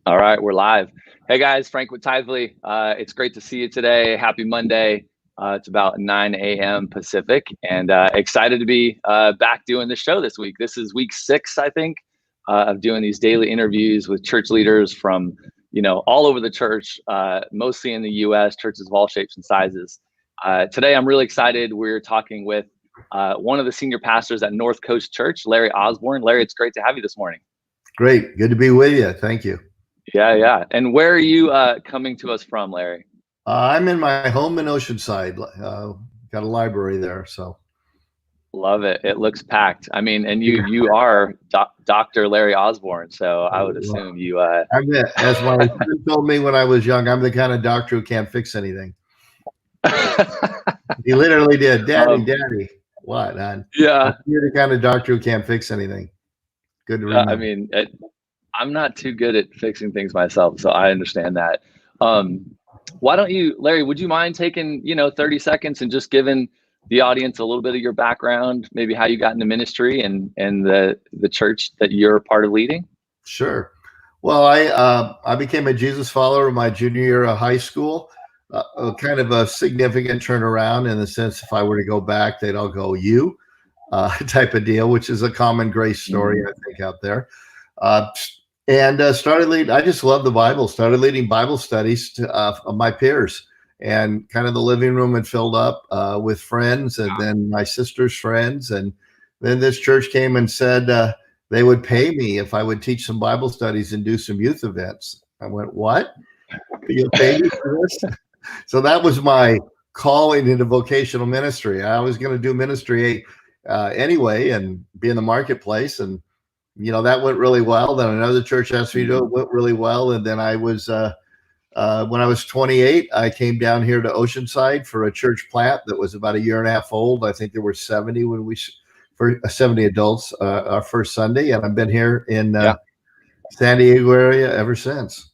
All right, we're live. Hey guys, Frank with TITHE.LY. It's great to see you today. Happy Monday. It's about 9 a.m. Pacific, and excited to be back doing the show this week. This is week 6, I think, of doing these daily interviews with church leaders from, all over the church, mostly in the U.S., churches of all shapes and sizes. Today, I'm really excited. We're talking with one of the senior pastors at North Coast Church, Larry Osborne. Larry, it's great to have you this morning. Great. Good to be with you. Thank you. Yeah. And where are you coming to us from, Larry? I'm in my home in Oceanside. Got a library there, so. Love it. It looks packed. I mean, and you are Dr. Larry Osborne, so I would assume you. As my son told me when I was young, I'm the kind of doctor who can't fix anything. He literally did. Daddy. What? Yeah. You're the kind of doctor who can't fix anything. Good to remember. I mean, I'm not too good at fixing things myself, so I understand that. Why don't you, Larry, would you mind taking, 30 seconds and just giving the audience a little bit of your background, maybe how you got into ministry and the church that you're part of leading? Sure. Well, I became a Jesus follower my junior year of high school. Kind of a significant turnaround in the sense if I were to go back, they'd all go, you type of deal, which is a common grace story, I think, out there. And started leading, I just love the Bible, started leading Bible studies of my peers, and kind of the living room had filled up with friends, and then my sister's friends. And then this church came and said they would pay me if I would teach some Bible studies and do some youth events. I went, what? You'll pay me for this? So that was my calling into vocational ministry. I was going to do ministry anyway and be in the marketplace. And, that went really well. Then another church asked me to do it, went really well. And then I was, when I was 28, I came down here to Oceanside for a church plant that was about a year and a half old. I think there were 70 when for 70 adults our first Sunday. And I've been here in San Diego area ever since.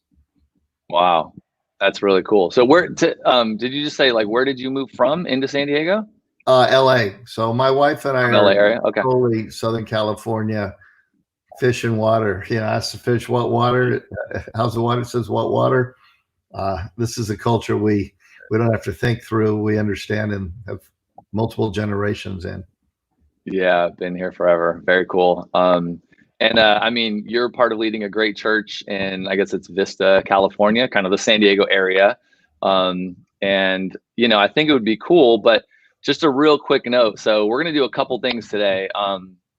Wow. That's really cool. So did you just say, where did you move from into San Diego? LA. So my wife and I are LA area. Okay. Totally Southern California, fish and water. Ask the fish what water, how's the water, says what water. This is a culture we don't have to think through. We understand and have multiple generations in. Yeah, been here forever. Very cool. I mean, you're part of leading a great church in, I guess it's Vista, California, kind of the San Diego area. I think it would be cool, but just a real quick note. So we're going to do a couple things today.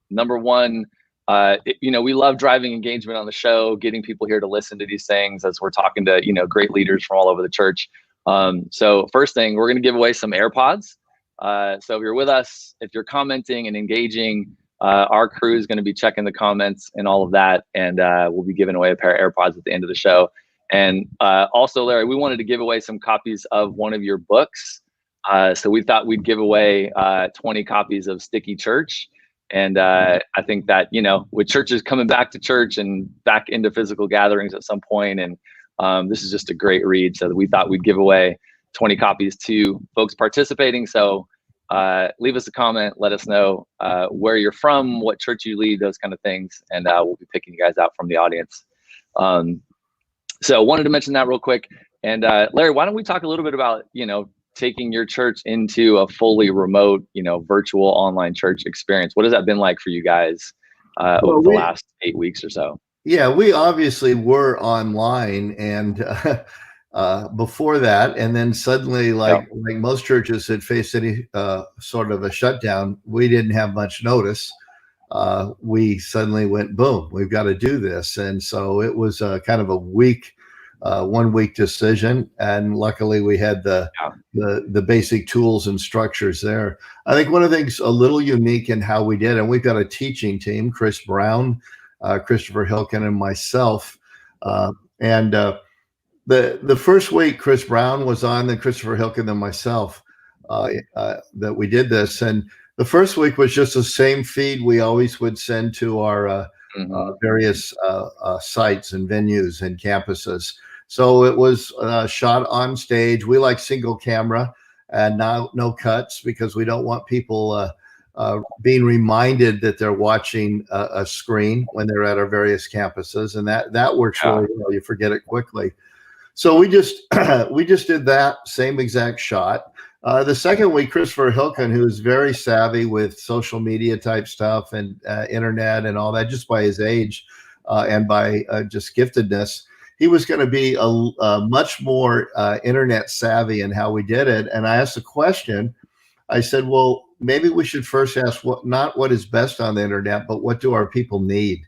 Number one, we love driving engagement on the show, getting people here to listen to these things as we're talking to, great leaders from all over the church. So first thing, we're going to give away some AirPods. So if you're with us, if you're commenting and engaging, our crew is going to be checking the comments and all of that, and we'll be giving away a pair of AirPods at the end of the show. And also, Larry, we wanted to give away some copies of one of your books. So we thought we'd give away 20 copies of Sticky Church. And I think that, with churches coming back to church and back into physical gatherings at some point, and this is just a great read. So we thought we'd give away 20 copies to folks participating. So leave us a comment, let us know where you're from, what church you lead, those kind of things, and we'll be picking you guys out from the audience. So wanted to mention that real quick. And Larry, why don't we talk a little bit about, taking your church into a fully remote, virtual online church experience? What has that been like for you guys over the last 8 weeks or so? Yeah, we obviously were online and before that, and then suddenly, like most churches had faced any sort of a shutdown, we didn't have much notice. We suddenly went, boom, we've got to do this. And so it was kind of a 1 week decision. And luckily we had the basic tools and structures there. I think one of the things a little unique in how we did, and we've got a teaching team, Chris Brown, Christopher Hilkin, and myself. The first week Chris Brown was on, then Christopher Hilkin, and myself, that we did this. And the first week was just the same feed we always would send to our various sites and venues and campuses. So it was shot on stage. We like single camera and no cuts because we don't want people being reminded that they're watching a screen when they're at our various campuses, and that works really well. You forget it quickly. So we just did that same exact shot. The second week, Christopher Hilken, who is very savvy with social media type stuff and internet and all that, just by his age and by just giftedness, he was going to be a much more internet savvy in how we did it. And I asked a question. I said, well, maybe we should first ask not what is best on the internet, but what do our people need?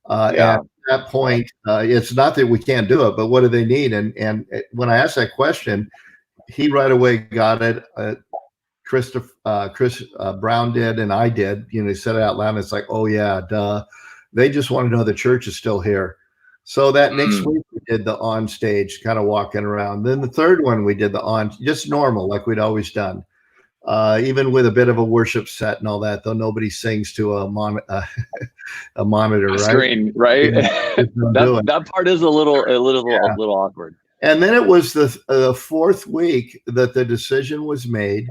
And at that point, it's not that we can't do it, but what do they need? And when I asked that question, he right away got it. Chris Brown did, and I did. He said it out loud. And it's like, oh yeah, duh. They just want to know the church is still here. So that next week we did the on stage, kind of walking around. Then the third one we did the on, just normal, like we'd always done. Even with a bit of a worship set and all that, though nobody sings to a monitor, right? Screen, right? that part is a little awkward. And then it was the fourth week that the decision was made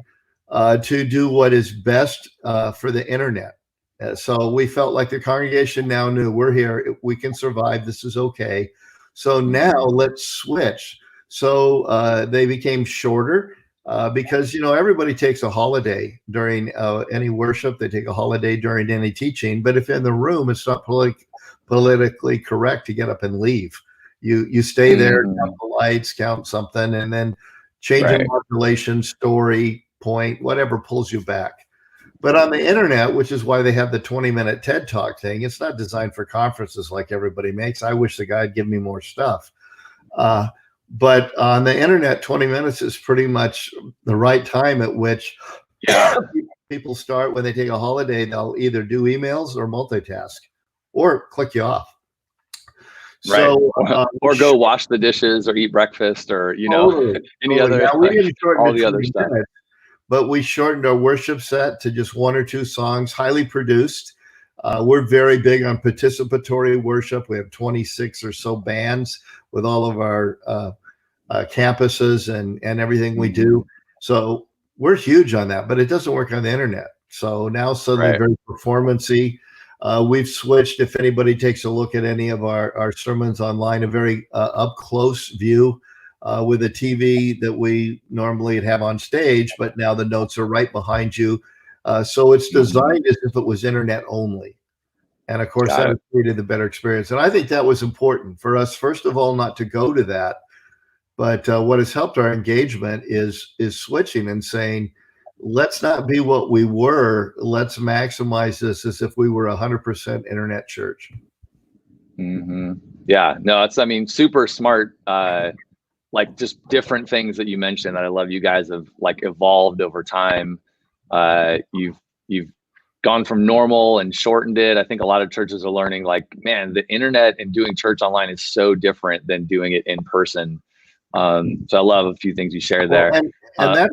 to do what is best for the internet. So we felt like the congregation now knew we're here, we can survive, this is okay. So now let's switch. So they became shorter. Because everybody takes a holiday during any worship. They take a holiday during any teaching. But if in the room, it's not politically correct to get up and leave. You stay there, count the lights, count something, and then change a modulation, story, point, whatever pulls you back. But on the internet, which is why they have the 20-minute TED Talk thing, it's not designed for conferences like everybody makes. I wish the guy'd give me more stuff. But on the internet, 20 minutes is pretty much the right time at which people start. When they take a holiday, they'll either do emails or multitask or click you off. Right. So, or go wash the dishes or eat breakfast or, any other, now, we didn't shorten all the other stuff. Minutes, but we shortened our worship set to just 1 or 2 songs, highly produced. We're very big on participatory worship. We have 26 or so bands with all of our campuses and everything we do. So we're huge on that, but it doesn't work on the internet. So now suddenly very performance-y. We've switched, if anybody takes a look at any of our sermons online, a very up-close view with a TV that we normally have on stage, but now the notes are right behind you. So it's designed as if it was internet only. And of course, that created the better experience. And I think that was important for us, first of all, not to go to that. But what has helped our engagement is switching and saying, let's not be what we were. Let's maximize this as if we were 100% internet church. Yeah, no, it's, super smart. Like just different things that you mentioned that I love. You guys have evolved over time. You've gone from normal and shortened it. I think a lot of churches are learning man, the internet and doing church online is so different than doing it in person. So I love a few things you shared there. And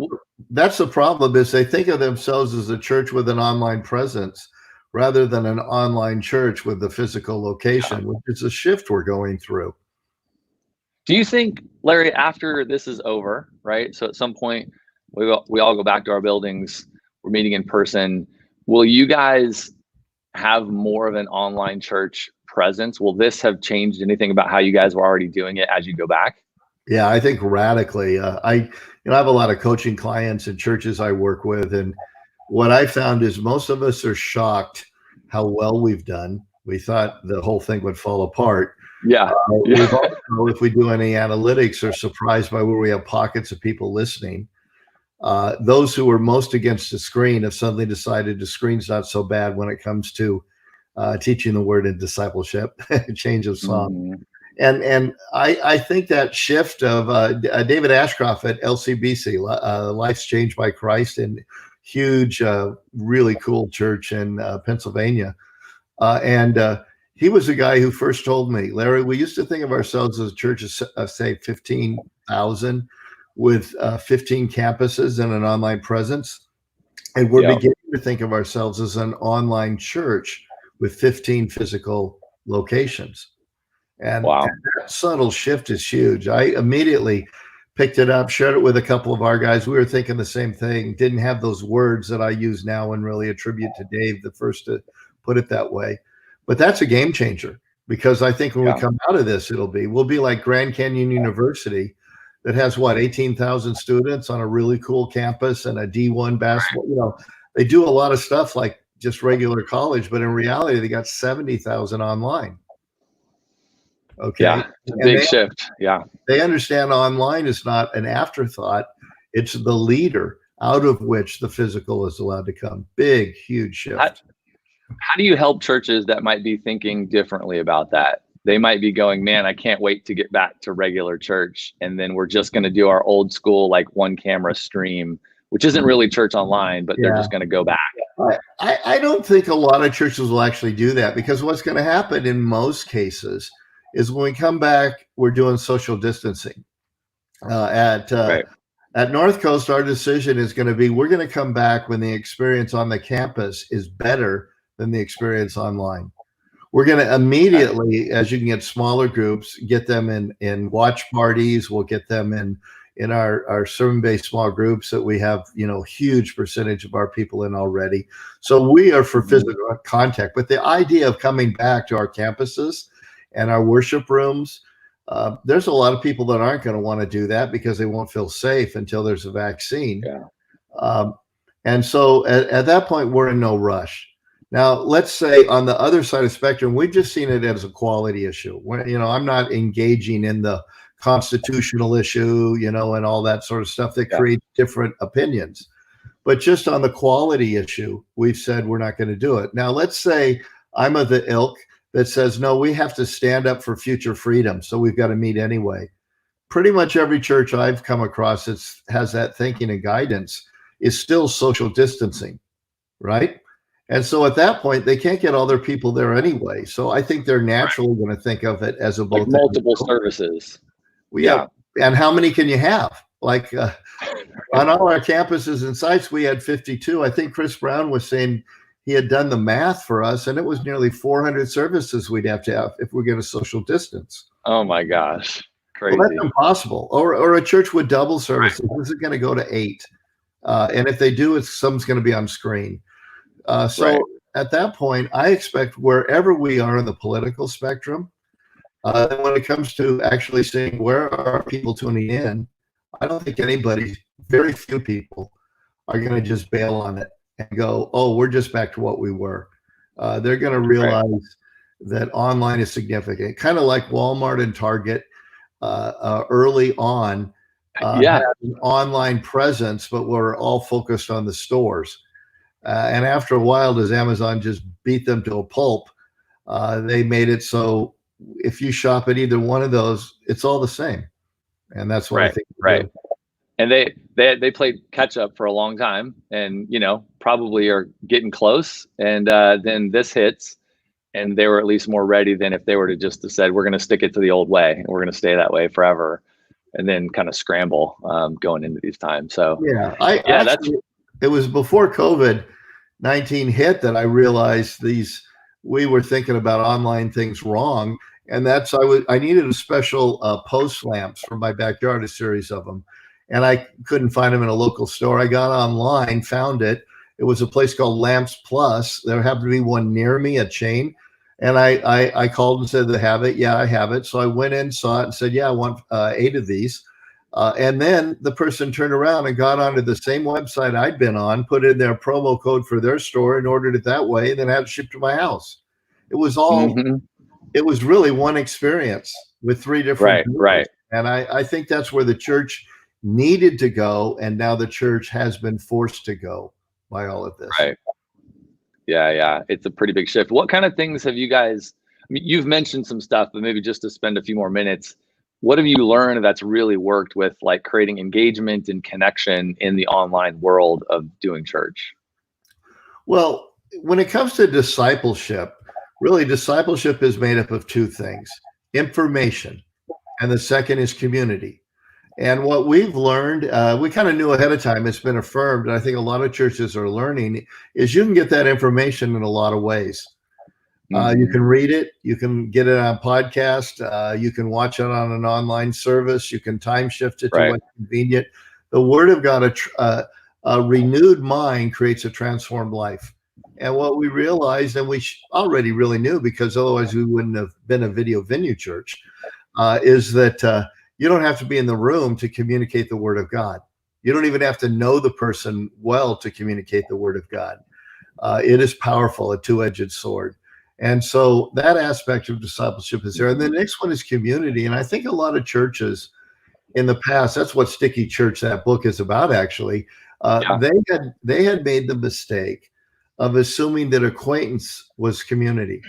that's the problem, is they think of themselves as a church with an online presence rather than an online church with the physical location, which is a shift we're going through. Do you think, Larry, after this is over, right? So at some point we all go back to our buildings, we're meeting in person. Will you guys have more of an online church presence? Will this have changed anything about how you guys were already doing it as you go back? Yeah, I think radically. I have a lot of coaching clients and churches I work with, and what I found is most of us are shocked how well we've done. We thought the whole thing would fall apart. We've also, if we do any analytics, are surprised by where we have pockets of people listening. Those who are most against the screen have suddenly decided the screen's not so bad when it comes to teaching the word in discipleship, change of song. And I think that shift of David Ashcroft at LCBC, Life's Changed by Christ, and huge, really cool church in Pennsylvania. And he was the guy who first told me, Larry, we used to think of ourselves as a church of say 15,000 with 15 campuses and an online presence. And we're beginning to think of ourselves as an online church with 15 physical locations. And that subtle shift is huge. I immediately, picked it up, shared it with a couple of our guys. We were thinking the same thing. Didn't have those words that I use now and really attribute to Dave, the first to put it that way. But that's a game changer, because I think when we come out of this, we'll be like Grand Canyon University that has 18,000 students on a really cool campus and a D1 basketball. They do a lot of stuff like just regular college, but in reality, they got 70,000 online. Okay. Yeah, it's a big shift. Yeah. They understand online is not an afterthought. It's the leader out of which the physical is allowed to come. Big, huge shift. How do you help churches that might be thinking differently about that? They might be going, man, I can't wait to get back to regular church. And then we're just going to do our old school, like one camera stream, which isn't really church online, but they're just going to go back. I don't think a lot of churches will actually do that, because what's going to happen in most cases is when we come back, we're doing social distancing. At North Coast, our decision is going to be, we're going to come back when the experience on the campus is better than the experience online. We're going to immediately, as you can get smaller groups, get them in watch parties. We'll get them in our sermon-based small groups that we have, huge percentage of our people in already. So we are for physical contact. But the idea of coming back to our campuses and our worship rooms, there's a lot of people that aren't going to want to do that because they won't feel safe until there's a vaccine. And so at that point, we're in no rush. Now, let's say on the other side of the spectrum, we've just seen it as a quality issue. I'm not engaging in the constitutional issue, and all that sort of stuff that creates different opinions. But just on the quality issue, we've said we're not going to do it. Now, let's say I'm of the ilk that says, no, we have to stand up for future freedom, so we've got to meet anyway. Pretty much every church I've come across that has that thinking and guidance is still social distancing, right? And so at that point, they can't get all their people there anyway. So I think they're naturally going to think of it as a both multiple services. Well, and how many can you have? Like on all our campuses and sites, we had 52. I think Chris Brown was saying he had done the math for us, and it was nearly 400 services we'd have to have if we're going to social distance. Oh my gosh, crazy! Well, that's impossible. Or a church with double services. This is going to go to 8, and if they do, some's going to be on screen. At that point, I expect wherever we are in the political spectrum, when it comes to actually saying where are people tuning in, I don't think very few people are going to just bail on it and go, oh, we're just back to what we were. They're going to realize that online is significant, kind of like Walmart and Target early on had an online presence, but we're all focused on the stores. And after a while, as Amazon just beat them to a pulp, they made it so if you shop at either one of those, it's all the same. And that's what I think. And they played catch up for a long time, and probably are getting close. And then this hits, and they were at least more ready than if they were to just have said, we're going to stick it to the old way, and we're going to stay that way forever, and then kind of scramble going into these times. So it was before COVID-19 hit that I realized we were thinking about online things wrong. And I needed a special post lamps for my backyard, a series of them. And I couldn't find them in a local store. I got online, found it. It was a place called Lamps Plus. There happened to be one near me, a chain. And I called and said, they have it? Yeah, I have it. So I went in, saw it, and said, yeah, I want 8 of these. And then the person turned around and got onto the same website I'd been on, put in their promo code for their store and ordered it that way, and then had it shipped to my house. It was all, it was really one experience with 3 different. Right. And I think that's where the church needed to go. And now the church has been forced to go by all of this. Right. Yeah. It's a pretty big shift. What kind of things have you guys, you've mentioned some stuff, but maybe just to spend a few more minutes, what have you learned that's really worked with like creating engagement and connection in the online world of doing church? Well, when it comes to discipleship, really discipleship is made up of 2 things: information, and the second is community. And what we've learned, we kind of knew ahead of time, it's been affirmed, and I think a lot of churches are learning, is you can get that information in a lot of ways. You can read it. You can get it on podcast. You can watch it on an online service. You can time shift it to what's convenient. The Word of God, a renewed mind creates a transformed life. And what we realized, and we already really knew, because otherwise we wouldn't have been a video venue church, is that you don't have to be in the room to communicate the Word of God. You don't even have to know the person well to communicate the Word of God. It is powerful, a two-edged sword. And so that aspect of discipleship is there. And the next one is community. And I think a lot of churches in the past, that's what Sticky Church, that book, is about, actually. They had made the mistake of assuming that acquaintance was community.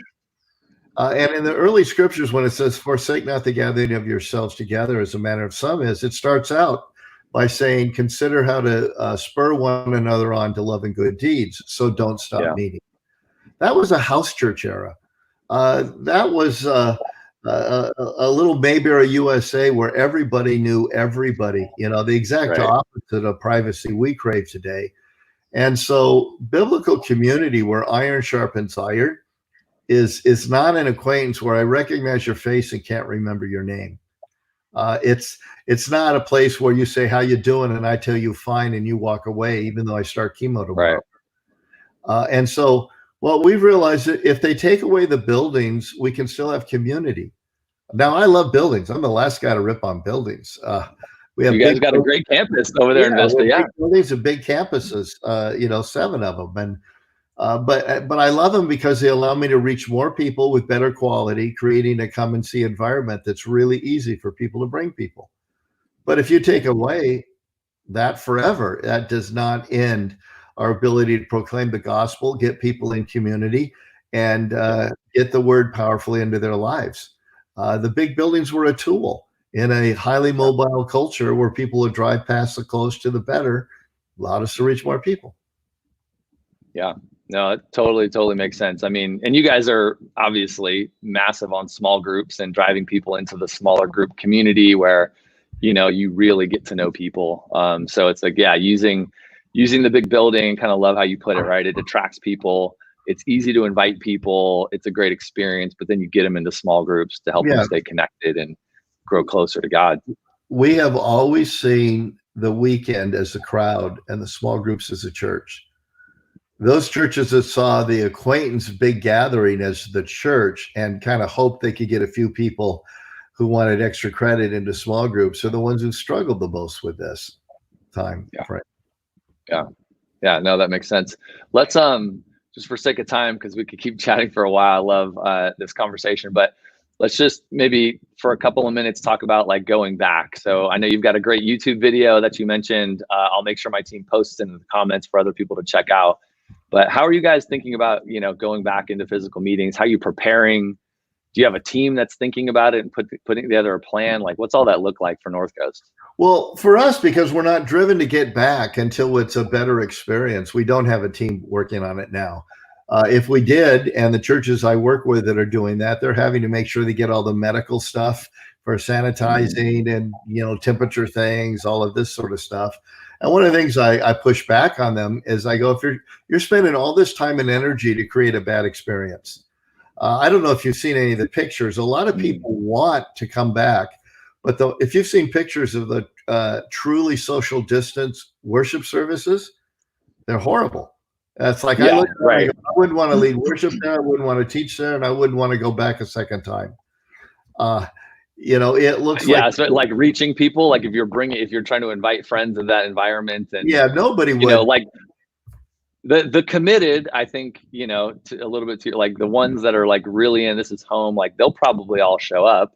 And in the early scriptures, when it says, forsake not the gathering of yourselves together as a manner of some is, it starts out by saying, consider how to spur one another on to love and good deeds. So don't stop meeting. That was a house church era. That was a little Mayberry USA where everybody knew everybody, the exact opposite of privacy we crave today. And so biblical community, where iron sharpens iron, is not an acquaintance where I recognize your face and can't remember your name. It's not a place where you say, how you doing? And I tell you fine, and you walk away, even though I start chemo tomorrow. And so what we've realized, that if they take away the buildings, we can still have community. Now, I love buildings. I'm the last guy to rip on buildings. We have you guys got a great campus over there in Vista. Big buildings and big campuses, 7 of them. And but I love them because they allow me to reach more people with better quality, creating a come and see environment that's really easy for people to bring people. But if you take away that forever, that does not end our ability to proclaim the gospel, get people in community, and get the word powerfully into their lives. The big buildings were a tool in a highly mobile culture where people would drive past the close to the better, allowed us to reach more people. Yeah, no, it totally makes sense. I mean, and you guys are obviously massive on small groups and driving people into the smaller group community where, you really get to know people. So it's like, using the big building, kind of love how you put it, right? It attracts people. It's easy to invite people. It's a great experience, but then you get them into small groups to help them stay connected and grow closer to God. We have always seen the weekend as a crowd and the small groups as a church. Those churches that saw the acquaintance big gathering as the church and kind of hoped they could get a few people who wanted extra credit into small groups are the ones who struggled the most with this time. Yeah, no, that makes sense. Let's just for sake of time, because we could keep chatting for a while. I love this conversation, but let's just maybe for a couple of minutes talk about like going back. So I know you've got a great YouTube video that you mentioned. I'll make sure my team posts in the comments for other people to check out. But how are you guys thinking about, going back into physical meetings? How are you preparing? Do you have a team that's thinking about it and putting together a plan? Like, what's all that look like for North Coast? Well, for us, because we're not driven to get back until it's a better experience, we don't have a team working on it now. If we did, and the churches I work with that are doing that, they're having to make sure they get all the medical stuff for sanitizing and, temperature things, all of this sort of stuff. And one of the things I push back on them is I go, if you're spending all this time and energy to create a bad experience. I don't know if you've seen any of the pictures. A lot of people want to come back, but if you've seen pictures of the truly social distance worship services, they're horrible. It's like I wouldn't want to lead worship there. I wouldn't want to teach there, and I wouldn't want to go back a second time. It looks so like reaching people, like if you're trying to invite friends in that environment, and nobody would. Like the committed, I think, to a little bit too, like the ones that are like really in this is home, like they'll probably all show up.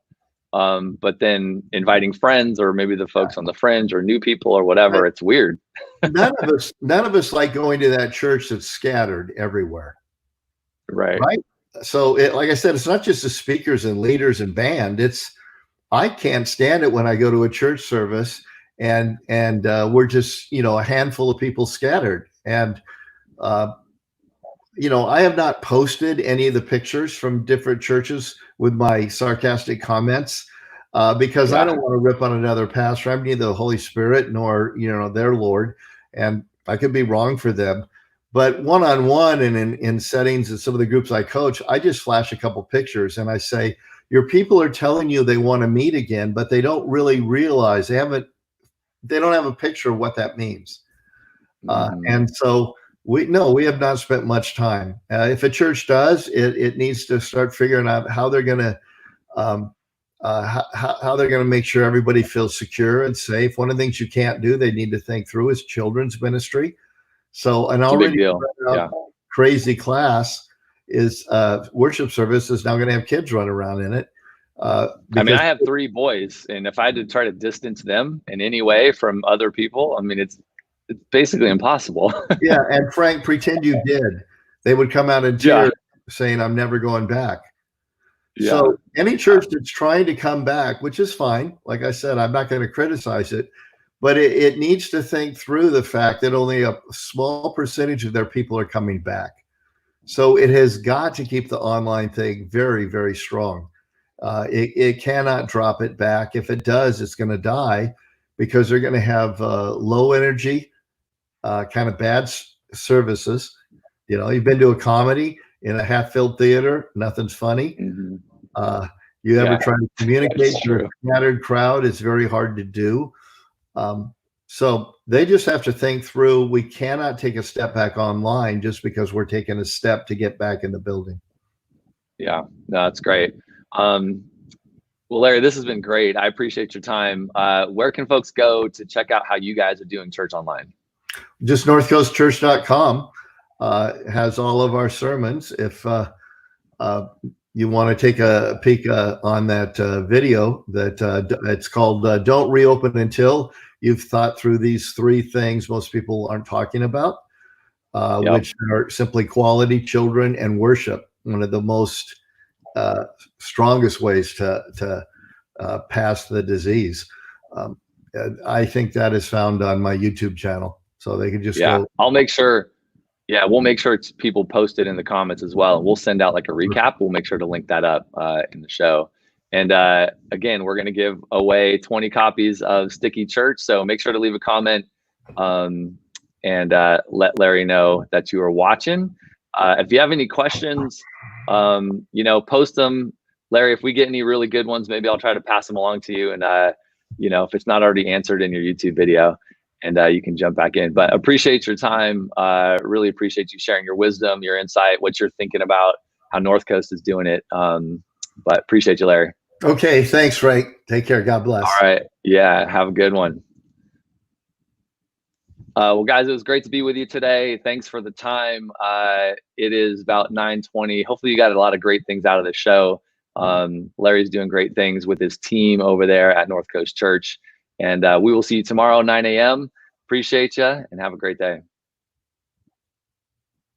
But then inviting friends or maybe the folks on the fringe or new people or whatever, it's weird. none of us like going to that church that's scattered everywhere. Right. So like I said, it's not just the speakers and leaders and band. I can't stand it when I go to a church service and we're just, a handful of people scattered. And, I have not posted any of the pictures from different churches with my sarcastic comments because I don't want to rip on another pastor. I'm neither the Holy Spirit nor, their Lord. And I could be wrong for them. But one-on-one and in settings and some of the groups I coach, I just flash a couple pictures and I say, your people are telling you they want to meet again, but they don't really realize they don't have a picture of what that means. And so we have not spent much time. If a church does, it needs to start figuring out how they're going to how they're going to make sure everybody feels secure and safe. One of the things you can't do, they need to think through, is children's ministry. So an already crazy class is worship service is now going to have kids run around in it. I mean, I have 3 boys, and if I had to try to distance them in any way from other people, I mean, it's basically impossible. Yeah, and Frank, pretend you did. They would come out in tears saying, I'm never going back. Yeah. So any church that's trying to come back, which is fine, like I said, I'm not going to criticize it, but it needs to think through the fact that only a small percentage of their people are coming back. So it has got to keep the online thing very, very strong. It cannot drop it back. If it does, it's going to die, because they're going to have low energy, kind of bad services. You know, you've been to a comedy in a half-filled theater, nothing's funny. You ever try to communicate to a scattered crowd, it's very hard to do. So they just have to think through, we cannot take a step back online just because we're taking a step to get back in the building. Yeah, no, that's great. Well, Larry, this has been great. I appreciate your time. Where can folks go to check out how you guys are doing church online? Just northcoastchurch.com has all of our sermons. If you want to take a peek on that video, that it's called Don't Reopen Until You've Thought Through These 3 Things Most People Aren't Talking About, which are simply quality, children, and worship. One of the most strongest ways to pass the disease. I think that is found on my YouTube channel, so they can just go. I'll make sure. Yeah, we'll make sure people post it in the comments as well. We'll send out like a recap. We'll make sure to link that up in the show. And again, we're going to give away 20 copies of Sticky Church. So make sure to leave a comment and let Larry know that you are watching. If you have any questions, you know, post them. Larry, if we get any really good ones, maybe I'll try to pass them along to you. And, you know, if it's not already answered in your YouTube video, and you can jump back in. But appreciate your time. Really appreciate you sharing your wisdom, your insight, what you're thinking about, how North Coast is doing it. But appreciate you, Larry. Okay, thanks, Frank. Take care. God bless. All right. Yeah, have a good one. Well, guys, it was great to be with you today. Thanks for the time. It is about 9:20. Hopefully you got a lot of great things out of the show. Larry's doing great things with his team over there at North Coast Church. And we will see you tomorrow, 9 a.m. Appreciate you, and have a great day.